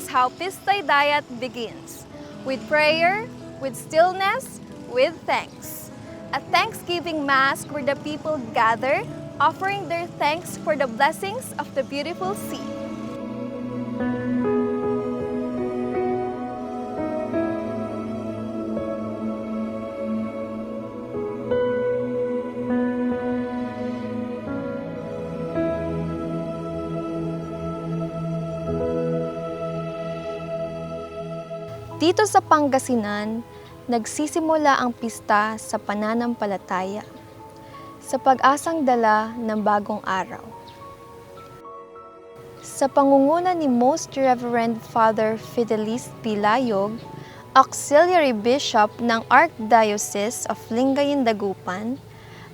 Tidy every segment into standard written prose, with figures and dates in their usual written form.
is how Pistay Dayat begins, with prayer, with stillness, with thanks. A Thanksgiving Mass where the people gather, offering their thanks for the blessings of the beautiful sea. Dito sa Pangasinan, nagsisimula ang pista sa pananampalataya, sa pag-asang dala ng bagong araw. Sa pangunguna ni Most Reverend Father Fidelis P. Layog, Auxiliary Bishop ng Archdiocese of Lingayen Dagupan,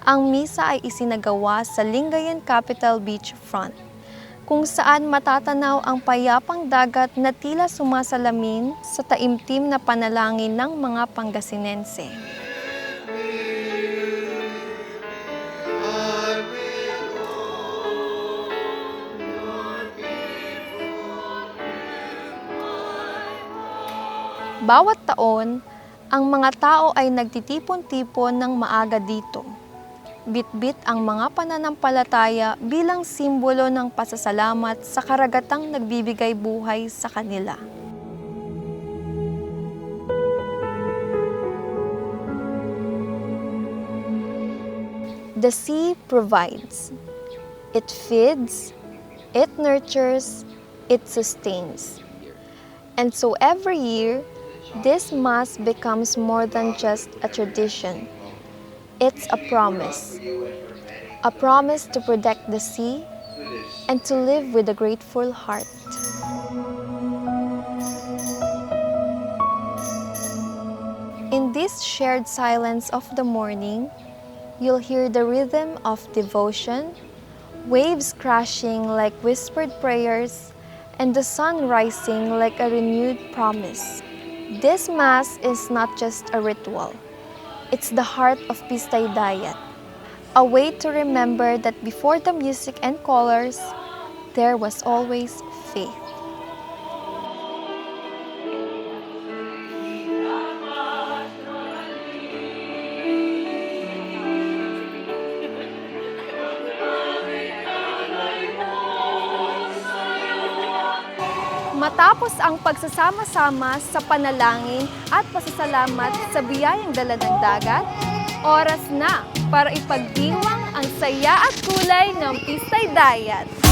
ang misa ay isinagawa sa Lingayen Capital Beachfront, kung saan matatanaw ang payapang dagat na tila sumasalamin sa taimtim na panalangin ng mga Pangasinense. Bawat taon, ang mga tao ay nagtitipon-tipon ng maaga dito. Bitbit ang mga pananampalataya bilang simbolo ng pasasalamat sa karagatang nagbibigay buhay sa kanila. The sea provides. It feeds, it nurtures, it sustains. And so every year, this Mass becomes more than just a tradition. It's a promise to protect the sea and to live with a grateful heart. In this shared silence of the morning, you'll hear the rhythm of devotion, waves crashing like whispered prayers, and the sun rising like a renewed promise. This Mass is not just a ritual. It's the heart of Pistay Dayat, a way to remember that before the music and colors, there was always faith. Matapos ang pagsasama-sama sa panalangin at pasasalamat sa biyayang dala ng dagat, oras na para ipagdiwang ang saya at kulay ng Pistay Dayat.